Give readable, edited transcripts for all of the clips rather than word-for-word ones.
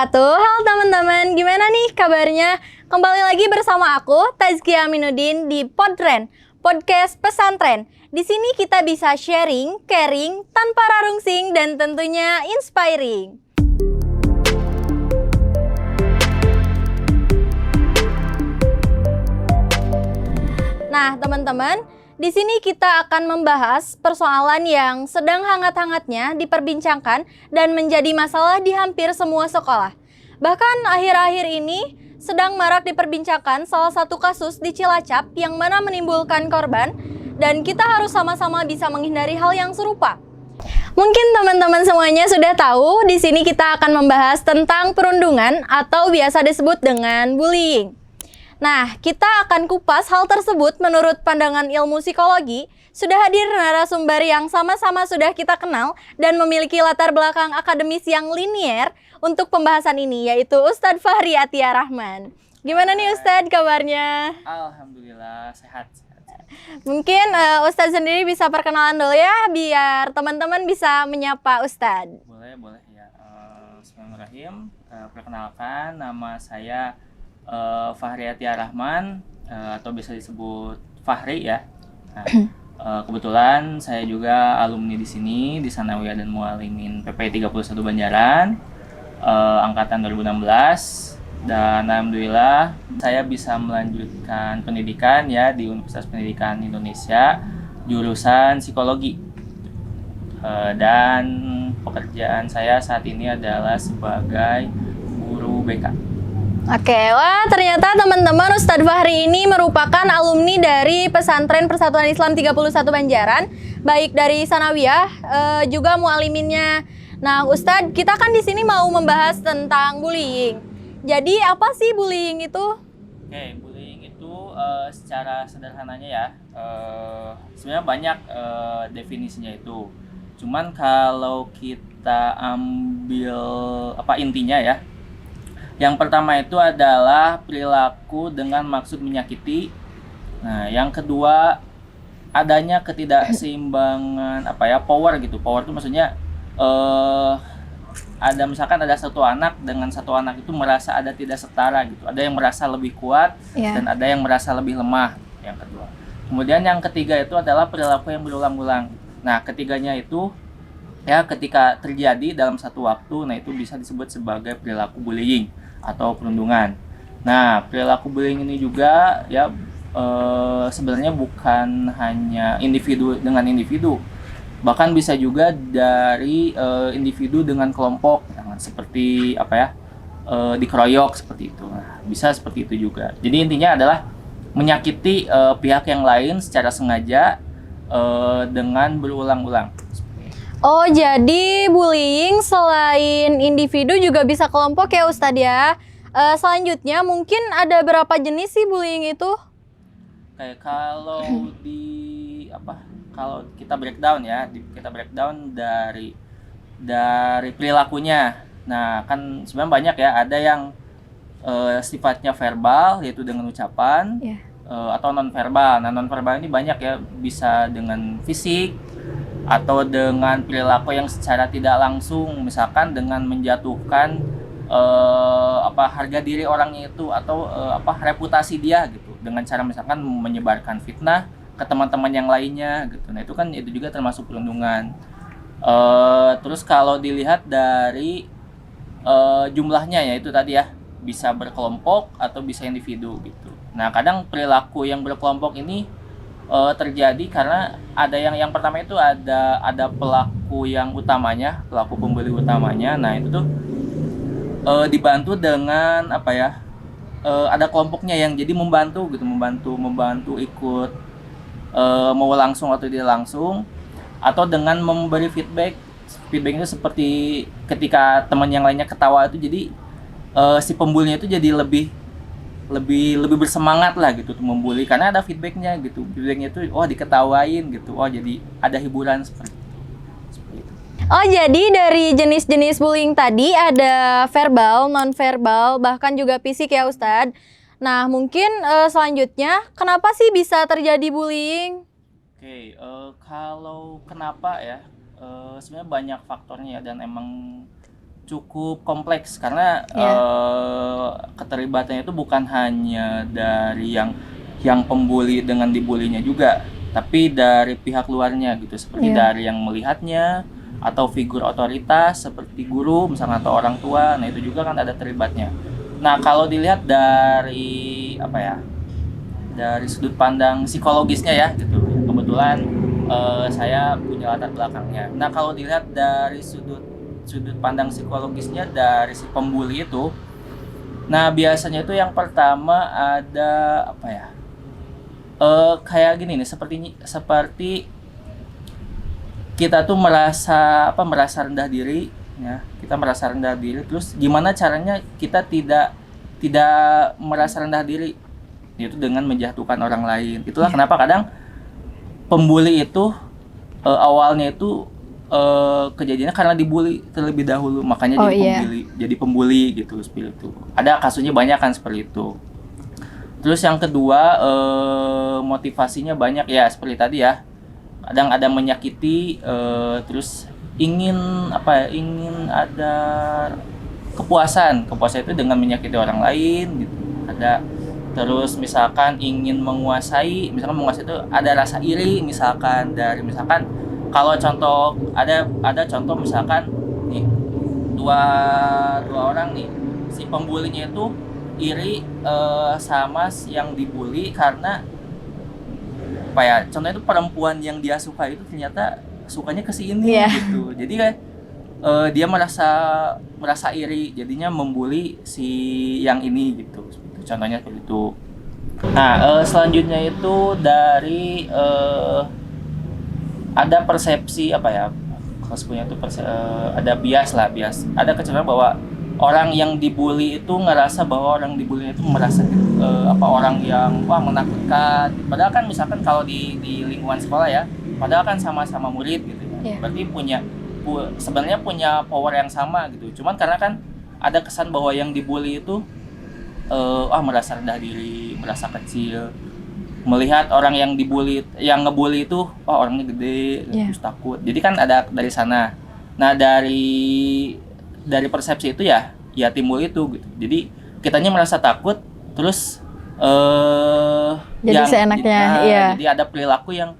wabarakatuh. Halo teman-teman, gimana nih kabarnya? Kembali lagi bersama aku, Tazkia Aminuddin di Podtren, podcast pesantren. Di sini kita bisa sharing, caring, tanpa rarungsing, dan tentunya inspiring. Nah, teman-teman, di sini kita akan membahas persoalan yang sedang hangat-hangatnya diperbincangkan dan menjadi masalah di hampir semua sekolah. Bahkan akhir-akhir ini sedang marak diperbincangkan salah satu kasus di Cilacap yang mana menimbulkan korban dan kita harus sama-sama bisa menghindari hal yang serupa. Mungkin teman-teman semuanya sudah tahu, di sini kita akan membahas tentang perundungan atau biasa disebut dengan bullying. Nah, kita akan kupas hal tersebut menurut pandangan ilmu psikologi. Sudah hadir narasumber yang sama-sama sudah kita kenal dan memiliki latar belakang akademis yang linier untuk pembahasan ini, yaitu Ustadz Fahri Atiyah Rahman. Gimana nih Ustadz kabarnya? Alhamdulillah, sehat. Mungkin Ustadz sendiri bisa perkenalan dulu ya, biar teman-teman bisa menyapa Ustadz. Boleh ya. Bismillahirrahmanirrahim. Perkenalkan, nama saya Fahri Atiyah Rahman, atau bisa disebut Fahri ya. Nah, kebetulan saya juga alumni di sini di Sanawiyah dan Muallimin PPI 31 Banjaran, angkatan 2016, dan alhamdulillah saya bisa melanjutkan pendidikan ya di Universitas Pendidikan Indonesia jurusan psikologi. Dan pekerjaan saya saat ini adalah sebagai guru BK. Oke, wah ternyata teman-teman Ustadz Fahri ini merupakan alumni dari Pesantren Persatuan Islam 31 Banjaran, baik dari Sanawiyah juga mualiminnya. Nah, Ustadz, kita kan di sini mau membahas tentang bullying. Jadi apa sih bullying itu? Oke, bullying itu secara sederhananya ya, sebenarnya banyak definisinya itu. Cuman kalau kita ambil intinya ya. Yang pertama itu adalah perilaku dengan maksud menyakiti. Nah, yang kedua adanya ketidakseimbangan power gitu. Power itu maksudnya misalkan ada satu anak dengan satu anak itu merasa ada tidak setara gitu. Ada yang merasa lebih kuat dan ada yang merasa lebih lemah. Yang kedua. Kemudian yang ketiga itu adalah perilaku yang berulang-ulang. Nah, ketiganya itu ya ketika terjadi dalam satu waktu, nah itu bisa disebut sebagai perilaku bullying atau perundungan. Nah, perilaku bullying ini juga ya sebenarnya bukan hanya individu dengan individu, bahkan bisa juga dari individu dengan kelompok, seperti dikeroyok seperti itu. Nah, bisa seperti itu juga. Jadi intinya adalah menyakiti pihak yang lain secara sengaja dengan berulang-ulang. Oh, jadi bullying selain individu juga bisa kelompok ya Ustadz ya. Selanjutnya mungkin ada berapa jenis sih bullying itu? Kayak kalau kita breakdown ya, kita breakdown dari perilakunya. Nah, kan sebenarnya banyak ya, ada yang sifatnya verbal yaitu dengan ucapan, atau non-verbal. Nah, non-verbal ini banyak ya, bisa dengan fisik atau dengan perilaku yang secara tidak langsung, misalkan dengan menjatuhkan harga diri orangnya itu atau reputasi dia gitu, dengan cara misalkan menyebarkan fitnah ke teman-teman yang lainnya gitu. Nah, itu juga termasuk perundungan. Terus kalau dilihat dari jumlahnya ya itu tadi ya, bisa berkelompok atau bisa individu gitu. Nah, kadang perilaku yang berkelompok ini terjadi karena ada yang pertama itu ada pelaku yang utamanya, pelaku pembuli utamanya. Nah, itu tuh dibantu dengan ada kelompoknya yang jadi membantu ikut mau langsung atau tidak langsung, atau dengan memberi feedback itu seperti ketika teman yang lainnya ketawa itu jadi si pembulinya itu jadi lebih bersemangat lah gitu membuli karena ada feedbacknya gitu. Feedbacknya itu diketawain gitu, jadi ada hiburan seperti itu. Oh, jadi dari jenis-jenis bullying tadi ada verbal, non-verbal, bahkan juga fisik ya Ustadz. Nah, mungkin selanjutnya kenapa sih bisa terjadi bullying? Oke, kalau kenapa ya, sebenarnya banyak faktornya ya, dan emang cukup kompleks karena keterlibatannya itu bukan hanya dari yang pembuli dengan dibulinya juga, tapi dari pihak luarnya gitu, seperti dari yang melihatnya atau figur otoritas seperti guru misalnya atau orang tua. Nah, itu juga kan ada terlibatnya. Nah, kalau dilihat dari apa ya? Dari sudut pandang psikologisnya ya gitu. Kebetulan saya punya latar belakangnya. Nah, kalau dilihat dari sudut pandang psikologisnya dari si pembuli itu, nah biasanya itu yang pertama ada apa ya? Kayak gini nih, seperti kita tuh merasa rendah diri ya. Kita merasa rendah diri, terus gimana caranya kita tidak merasa rendah diri, yaitu dengan menjatuhkan orang lain. Itulah kenapa kadang pembuli itu awalnya itu kejadiannya karena dibully terlebih dahulu, makanya jadi pembuli gitu, seperti itu. Ada kasusnya banyak kan seperti itu. Terus yang kedua, motivasinya banyak ya, seperti tadi ya. Kadang ada menyakiti, terus ingin ada kepuasan itu dengan menyakiti orang lain gitu. Ada, terus misalkan ingin menguasai itu ada rasa iri, misalkan kalau contoh ada contoh misalkan nih, dua orang nih, si pembulinya itu iri sama yang dibully karena apa ya, contohnya itu perempuan yang dia suka itu ternyata sukanya ke si ini gitu. Jadi kayak dia merasa iri, jadinya membuli si yang ini gitu. Contohnya seperti itu. Nah, selanjutnya itu dari ada persepsi apa ya? Kalau punya itu ada bias. Ada kecenderungan bahwa orang yang dibully itu ngerasa bahwa orang dibully itu merasa orang yang menakutkan. Padahal kan misalkan kalau di lingkungan sekolah ya, padahal kan sama-sama murid gitu ya. Berarti sebenarnya punya power yang sama gitu. Cuman karena kan ada kesan bahwa yang dibully itu merasa rendah diri, merasa kecil. Melihat orang yang ngebully itu orangnya gede, terus takut. Jadi kan ada dari sana. Nah, dari persepsi itu ya timbul itu gitu. Jadi kitanya merasa takut, terus jadi seenaknya. Jadi ada perilaku yang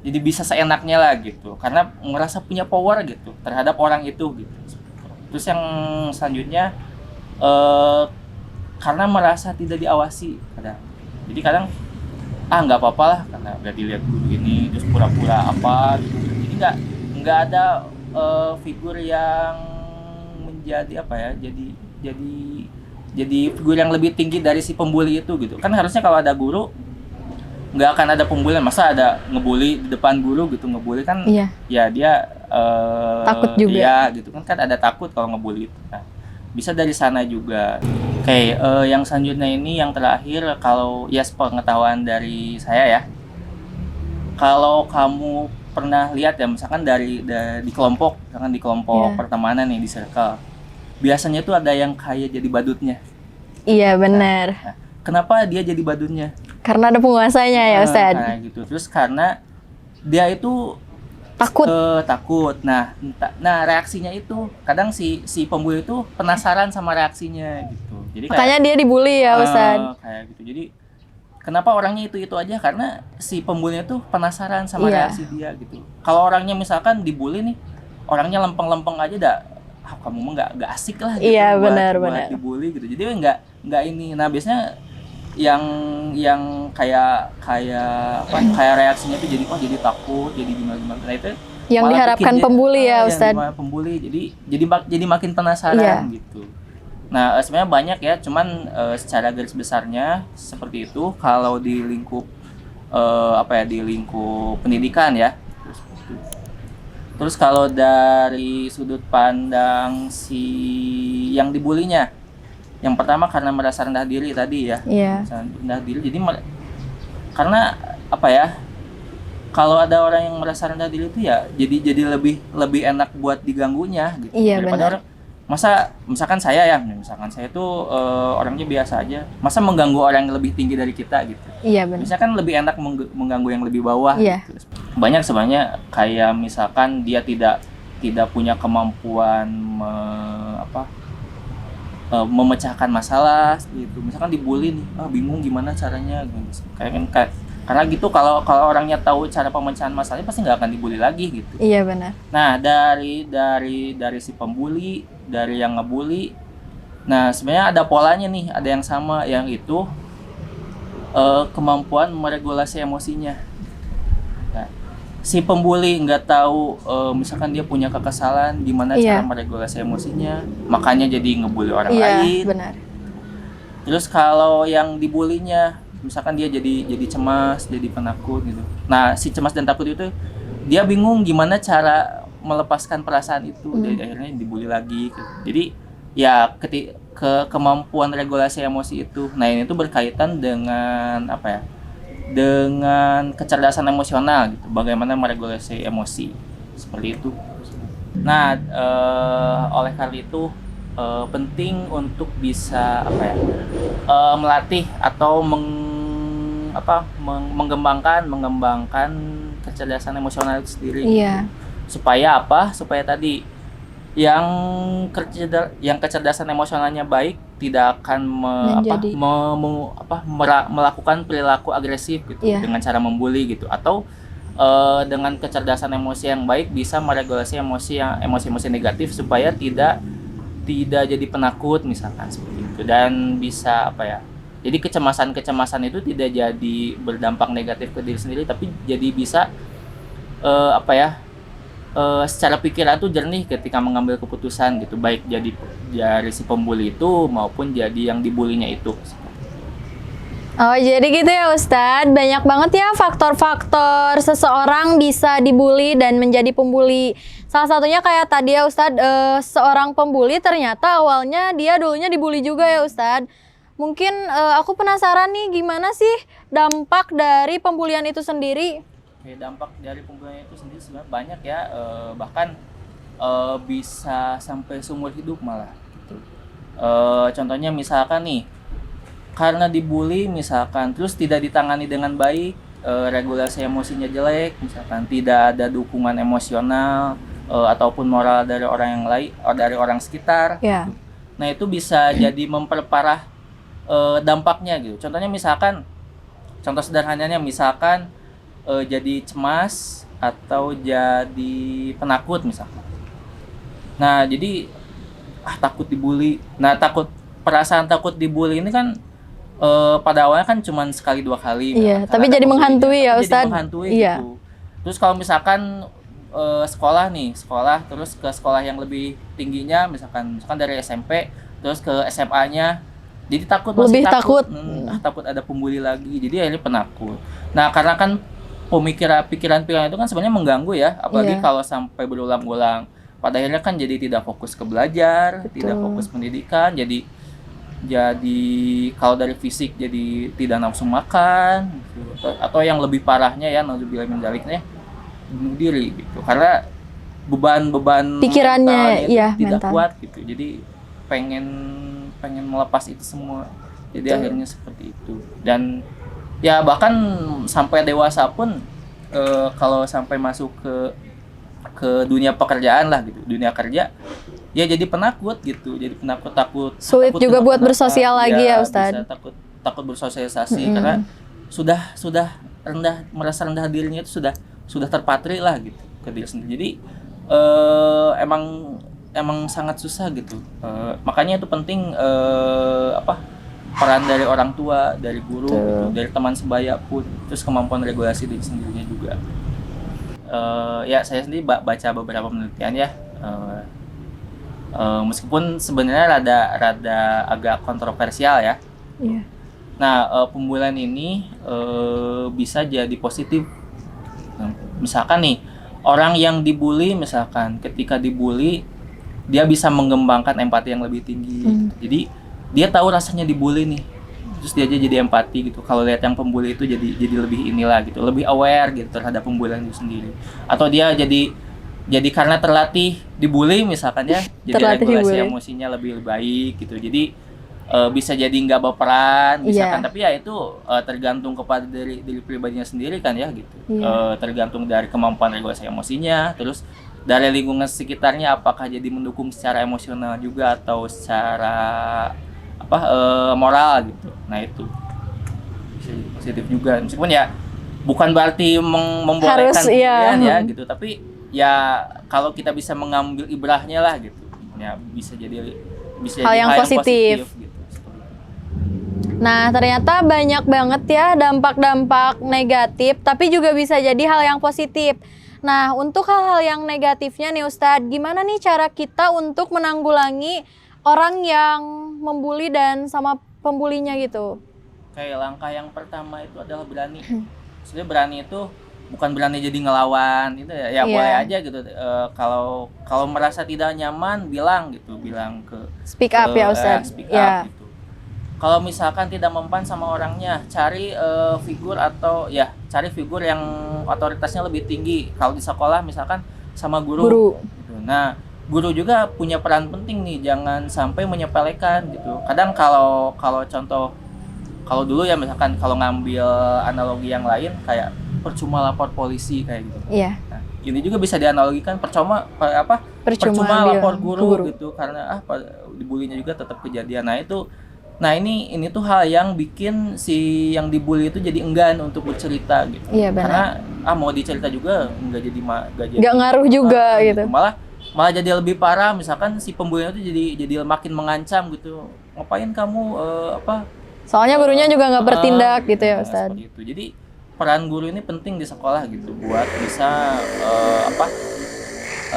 jadi bisa seenaknya lah gitu, karena merasa punya power gitu terhadap orang itu gitu. Terus yang selanjutnya karena merasa tidak diawasi kadang. Jadi kadang nggak apa-apa lah karena udah dilihat guru ini, terus pura-pura apa gitu. Jadi nggak ada figur yang menjadi apa ya, jadi figur yang lebih tinggi dari si pembuli itu gitu. Kan harusnya kalau ada guru nggak akan ada pembulian, masa ada ngebully di depan guru gitu. Ngebully kan ya dia takut juga ya gitu kan ada takut kalau ngebully itu. Nah, bisa dari sana juga. Oke, yang selanjutnya ini yang terakhir, kalau pengetahuan dari saya ya, kalau kamu pernah lihat ya, misalkan di kelompok, misalkan di kelompok pertemanan nih, di circle, biasanya tuh ada yang kayak jadi badutnya. Iya, benar. Nah, kenapa dia jadi badutnya? Karena ada penguasanya ya, Ustaz. Nah, gitu. Terus karena dia itu takut. Nah, reaksinya itu kadang si pembuli itu penasaran sama reaksinya gitu. Jadi makanya dia dibully ya, Ustaz. Kayak gitu. Jadi kenapa orangnya itu aja? Karena si pembulinya tuh penasaran sama reaksi dia gitu. Kalau orangnya misalkan dibully nih, orangnya lempeng-lempeng aja dah, kamu mah nggak asik lah gitu. Iya, benar. dibully gitu. Jadi nggak ini. Nah, biasanya yang kayak reaksinya tuh jadi takut, jadi gimana. Nah, itu yang diharapkan pembuli ya, Ustaz. Pembuli. Jadi makin penasaran gitu. Nah, sebenarnya banyak ya, cuman secara garis besarnya seperti itu kalau di lingkup di lingkup pendidikan ya. Terus kalau dari sudut pandang si yang dibulinya, yang pertama karena merasa rendah diri tadi ya. Rendah diri, jadi karena kalau ada orang yang merasa rendah diri itu ya jadi lebih enak buat diganggunya gitu. Daripada orang, misalkan saya tuh orangnya biasa aja, masa mengganggu orang yang lebih tinggi dari kita gitu. Iya, benar. Misalkan lebih enak mengganggu yang lebih bawah gitu. Banyak sebenarnya kayak misalkan dia tidak tidak punya kemampuan memecahkan masalah gitu. Misalkan dibully nih, bingung gimana caranya gitu. Karena gitu kalau orangnya tahu cara pemecahan masalahnya pasti nggak akan dibully lagi gitu. Iya benar. Nah, dari si pembuli, dari yang ngebully, nah sebenarnya ada polanya nih, ada yang sama, yang itu kemampuan meregulasi emosinya. Nah, si pembuli nggak tahu misalkan dia punya kekesalan, gimana cara meregulasi emosinya, makanya jadi ngebully orang lain. Benar. Terus kalau yang dibulinya, misalkan dia jadi cemas, jadi penakut gitu. Nah, si cemas dan takut itu dia bingung gimana cara melepaskan perasaan itu, jadi akhirnya dibully lagi gitu. Jadi ya kemampuan regulasi emosi itu. Nah, ini tuh berkaitan dengan dengan kecerdasan emosional gitu. Bagaimana meregulasi emosi seperti itu. Nah, oleh karena itu penting untuk bisa melatih atau mengembangkan kecerdasan emosional itu sendiri. Iya. Supaya Supaya tadi yang kecerdasan emosionalnya baik tidak akan melakukan perilaku agresif gitu dengan cara membuli gitu, atau dengan kecerdasan emosi yang baik bisa meregulasi emosi negatif supaya tidak jadi penakut misalkan seperti itu, dan bisa jadi kecemasan itu tidak jadi berdampak negatif ke diri sendiri, tapi jadi bisa secara pikiran tuh jernih ketika mengambil keputusan gitu, baik jadi dari si pembuli itu maupun jadi yang dibulinya itu. Oh, jadi gitu ya Ustadz. Banyak banget ya faktor-faktor seseorang bisa dibully dan menjadi pembuli. Salah satunya kayak tadi ya Ustadz, seorang pembuli ternyata awalnya dia dulunya dibully juga ya Ustadz. Mungkin aku penasaran nih, gimana sih dampak dari pembulian itu sendiri? Dampak dari pembulian itu sendiri sebenarnya banyak ya, bahkan bisa sampai seumur hidup malah gitu. Contohnya misalkan nih, karena dibully misalkan terus tidak ditangani dengan baik, regulasi emosinya jelek, misalkan tidak ada dukungan emosional ataupun moral dari orang yang lain, dari orang sekitar. Yeah. Gitu. Nah, itu bisa jadi memperparah dampaknya gitu. Contohnya misalkan, contoh sederhananya misalkan jadi cemas atau jadi penakut misalkan. Nah, jadi takut dibully. Nah, perasaan takut dibully ini kan pada awalnya kan cuma sekali dua kali. Iya, tapi jadi menghantui ya Ustadz. Jadi menghantui gitu. Terus kalau misalkan sekolah terus ke sekolah yang lebih tingginya, misalkan dari SMP terus ke SMA-nya, jadi takut takut ada pembuli lagi, jadi akhirnya penakut. Nah, karena kan pikiran itu kan sebenarnya mengganggu ya, apalagi kalau sampai berulang-ulang. Pada akhirnya kan jadi tidak fokus ke belajar, tidak fokus pendidikan, jadi kalau dari fisik jadi tidak nafsu makan gitu. Atau yang lebih parahnya ya, naudzubillah min dzaliknya, bunuh diri gitu. Karena beban pikirannya tidak kuat gitu. Jadi pengen melepas itu semua. Jadi akhirnya seperti itu. Dan ya bahkan sampai dewasa pun kalau sampai masuk ke dunia pekerjaan lah gitu, dunia kerja, ya jadi penakut gitu, jadi takut sulit juga buat bersosial lagi ya Ustadz. Takut bersosialisasi karena sudah merasa rendah dirinya itu sudah terpatri lah gitu ke diri sendiri. Jadi emang sangat susah gitu. Makanya itu penting peran dari orang tua, dari guru, gitu, dari teman sebaya pun, terus kemampuan regulasi diri sendirinya juga. Ya saya sendiri baca beberapa penelitian ya, meskipun sebenarnya rada agak kontroversial ya. Yeah. Nah, pembulian ini bisa jadi positif. Misalkan nih, orang yang dibully misalkan ketika dibully dia bisa mengembangkan empati yang lebih tinggi. Jadi dia tahu rasanya dibully nih, terus dia aja jadi empati gitu. Kalau lihat yang pembuli itu jadi lebih lebih aware gitu terhadap pembulian itu sendiri. Atau dia jadi karena terlatih dibully misalkan ya, jadi regulasi emosinya lebih baik gitu. Jadi bisa jadi nggak baperan misalkan, tapi ya itu tergantung kepada diri pribadinya sendiri kan ya gitu. Tergantung dari kemampuan regulasi emosinya, terus dari lingkungan sekitarnya apakah jadi mendukung secara emosional juga atau secara moral gitu. Nah itu bisa jadi positif juga, meskipun ya bukan berarti membolehkan Harus, iya. pembelian ya gitu, tapi ya kalau kita bisa mengambil ibrahnya lah gitu ya, bisa jadi Hal yang positif. gitu. Nah, ternyata banyak banget ya dampak-dampak negatif, tapi juga bisa jadi hal yang positif. Nah, untuk hal-hal yang negatifnya nih Ustadz, gimana nih cara kita untuk menanggulangi orang yang membuli dan sama pembulinya gitu? Kayak langkah yang pertama itu adalah berani. Sebenarnya berani itu bukan berani jadi ngelawan itu ya, boleh aja gitu. Kalau merasa tidak nyaman bilang ke speak up ya Ustadz. Speak up gitu. Kalau misalkan tidak mempan sama orangnya, cari figur yang otoritasnya lebih tinggi. Kalau di sekolah misalkan sama guru. Gitu. Nah, guru juga punya peran penting nih, jangan sampai menyepelekan gitu. Kadang kalau dulu ya misalkan kalau ngambil analogi yang lain kayak percuma lapor polisi kayak gitu. Iya. Nah, ini juga bisa dianalogikan percuma lapor guru gitu, karena dibulinya juga tetap kejadian. Nah ini tuh hal yang bikin si yang dibully itu jadi enggan untuk bercerita gitu. Iya, benar. Karena mau dicerita juga nggak ngaruh juga gitu. Malah jadi lebih parah, misalkan si pembulinya itu jadi makin mengancam gitu. Ngapain kamu Soalnya gurunya juga nggak bertindak gitu ya Ustadz. Seperti itu. Jadi peran guru ini penting di sekolah gitu buat bisa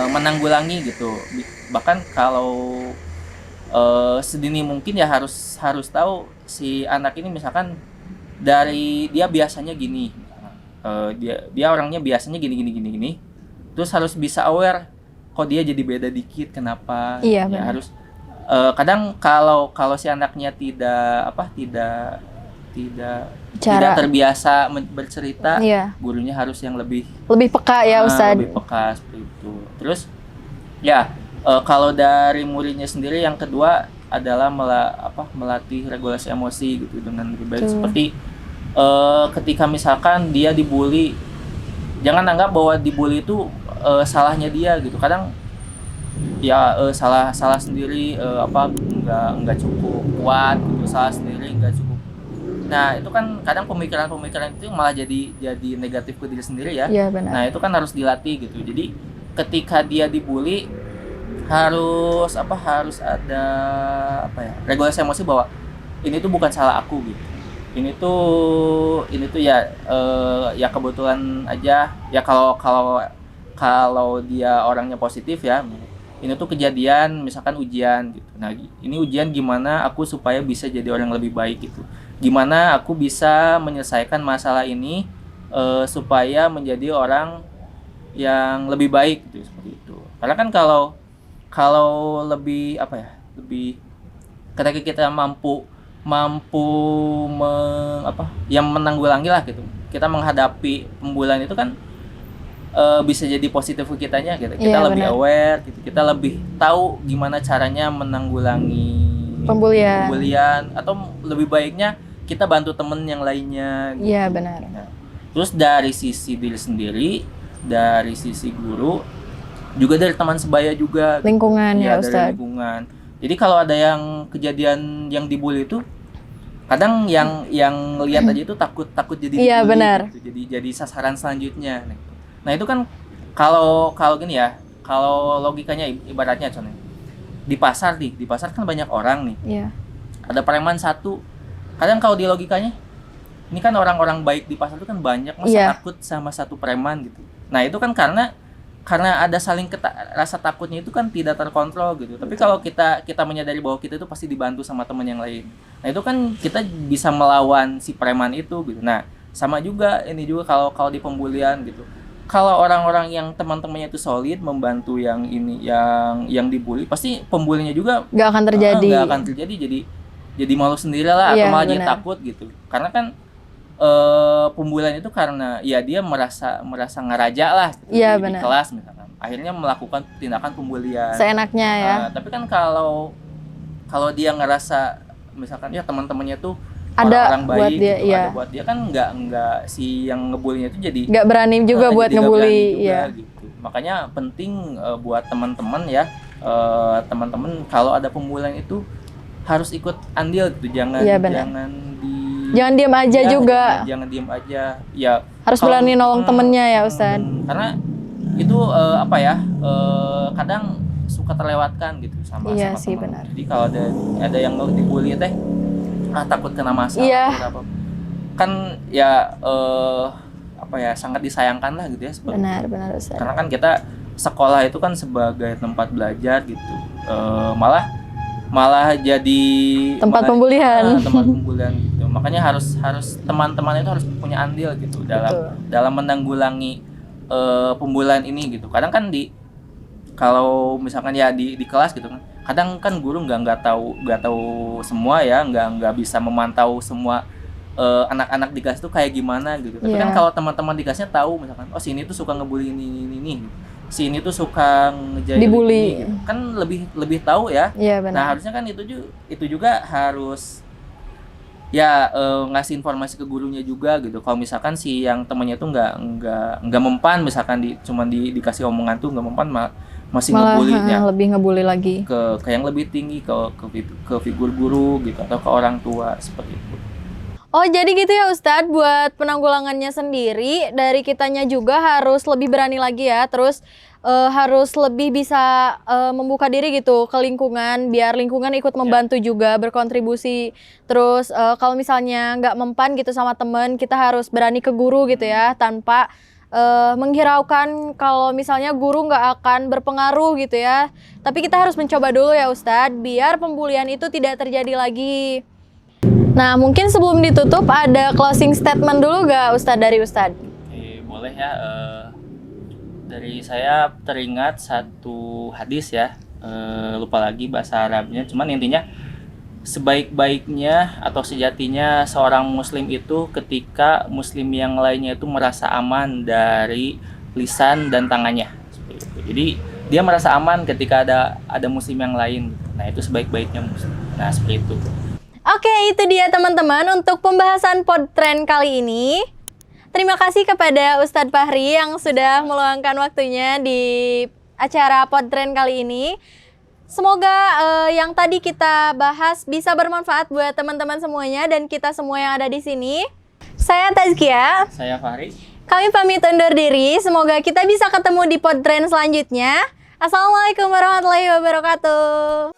menanggulangi gitu. Bahkan kalau sedini mungkin ya harus tahu si anak ini misalkan dari dia biasanya gini, dia orangnya biasanya gini, terus harus bisa aware kok dia jadi beda dikit, kenapa? Iya, ya harus kadang kalau si anaknya tidak terbiasa bercerita, gurunya harus yang lebih peka ya Ustadz. Lebih peka seperti itu. Terus ya kalau dari muridnya sendiri yang kedua adalah melatih regulasi emosi gitu dengan lebih baik. Seperti ketika misalkan dia dibully, jangan anggap bahwa dibully itu salahnya dia gitu. Kadang ya salah sendiri, nggak cukup kuat gitu, salah sendiri nggak cukup. Nah itu kan kadang pemikiran itu malah jadi negatif ke diri sendiri ya. Iya, benar. Nah itu kan harus dilatih gitu. Jadi ketika dia dibully harus ada regulasi emosi bahwa ini tuh bukan salah aku gitu. Ini tuh ya kebetulan aja ya, kalau dia orangnya positif ya, ini tuh kejadian misalkan ujian gitu. Nah ini ujian, gimana aku supaya bisa jadi orang lebih baik gitu, gimana aku bisa menyelesaikan masalah ini supaya menjadi orang yang lebih baik gitu, seperti itu. Karena kan kalau lebih ketika kita mampu menanggulangi lah gitu, kita menghadapi pembulian itu kan bisa jadi positif ke kitanya gitu. Kita lebih aware gitu, kita lebih tahu gimana caranya menanggulangi pembulian, atau lebih baiknya kita bantu temen yang lainnya gitu. Iya, benar. Nah, terus dari sisi diri sendiri, dari sisi guru, juga dari teman sebaya juga, lingkungan ya Ustadz. Dari lingkungan. Jadi kalau ada yang kejadian yang dibully itu, kadang yang lihat aja itu takut jadi dibully. Iya, benar. Gitu. Jadi sasaran selanjutnya. Nah itu kan kalau gini ya, kalau logikanya ibaratnya contohnya di pasar kan banyak orang nih. Iya. Ada preman satu. Kadang kalau di logikanya, ini kan orang-orang baik di pasar itu kan banyak, masa takut sama satu preman gitu. Nah itu kan karena ada saling rasa takutnya itu kan tidak terkontrol gitu. Tapi kalau kita menyadari bahwa kita itu pasti dibantu sama teman yang lain, nah itu kan kita bisa melawan si preman itu gitu. Nah sama juga ini juga kalau di pembulian gitu. Kalau orang-orang yang teman-temannya itu solid membantu yang dibully, pasti pembulinya juga nggak akan terjadi. Jadi malu sendiri lah, atau malah dia takut gitu. Karena kan pembulian itu karena ya dia merasa ngeraja lah gitu, di kelas misalkan. Akhirnya melakukan tindakan pembulian seenaknya ya. Tapi kan kalau dia ngerasa misalkan ya teman-temannya tuh ada orang baik buat dia, gitu, ada buat dia kan nggak si yang ngebulinya itu jadi nggak berani juga buat ngebully gitu. Makanya penting buat teman-teman ya, teman-teman kalau ada pembulian itu harus ikut andil gitu, jangan jangan diam aja juga. Jangan diam aja. Ya harus berani nolong temennya ya Ustadz. Karena itu kadang suka terlewatkan gitu sama sih, teman. benar. Jadi kalau ada yang dibully teh takut kena masalah apa. Kan ya sangat disayangkan lah gitu ya sebenarnya. Benar Ustadz. Karena kan kita sekolah itu kan sebagai tempat belajar gitu. Malah jadi tempat pembulian. Tempat pembulian gitu. Makanya harus teman-teman itu harus punya andil gitu dalam menanggulangi pembulian ini gitu. Kadang kan kalau misalkan ya di kelas gitu kan, kadang kan guru nggak tahu semua ya, nggak bisa memantau semua anak-anak di kelas itu kayak gimana gitu. Tapi kan kalau teman-teman di kelasnya tahu misalkan, oh sini tuh suka ngebully ini. Sini tuh suka ngejailin dibully gitu. Kan lebih tahu ya. Benar. Nah harusnya kan itu juga harus ngasih informasi ke gurunya juga gitu. Kalau misalkan si yang temannya tuh nggak mempan, misalkan cuma dikasih omongan tuh nggak mempan, masih ngebulinya, lebih ngebully lagi ke yang lebih tinggi, ke figur guru gitu atau ke orang tua seperti itu. Oh jadi gitu ya Ustadz, buat penanggulangannya sendiri dari kitanya juga harus lebih berani lagi ya, terus harus lebih bisa membuka diri gitu ke lingkungan, biar lingkungan ikut membantu juga, berkontribusi. Terus kalau misalnya nggak mempan gitu sama temen, kita harus berani ke guru gitu ya, tanpa menghiraukan kalau misalnya guru nggak akan berpengaruh gitu ya. Tapi kita harus mencoba dulu ya Ustadz, biar pembulian itu tidak terjadi lagi. Nah mungkin sebelum ditutup ada closing statement dulu nggak Ustadz dari Ustadz? Boleh ya. Dari saya teringat satu hadis ya, lupa lagi bahasa Arabnya, cuman intinya sebaik-baiknya atau sejatinya seorang muslim itu ketika muslim yang lainnya itu merasa aman dari lisan dan tangannya. Jadi dia merasa aman ketika ada muslim yang lain. Nah itu sebaik-baiknya muslim. Nah seperti itu. Oke, itu dia teman-teman untuk pembahasan Podtrend kali ini. Terima kasih kepada Ustadz Fahri yang sudah meluangkan waktunya di acara Podtrend kali ini. Semoga yang tadi kita bahas bisa bermanfaat buat teman-teman semuanya dan kita semua yang ada di sini. Saya Tazkia. Saya Fahri. Kami pamit undur diri. Semoga kita bisa ketemu di Podtrend selanjutnya. Assalamualaikum warahmatullahi wabarakatuh.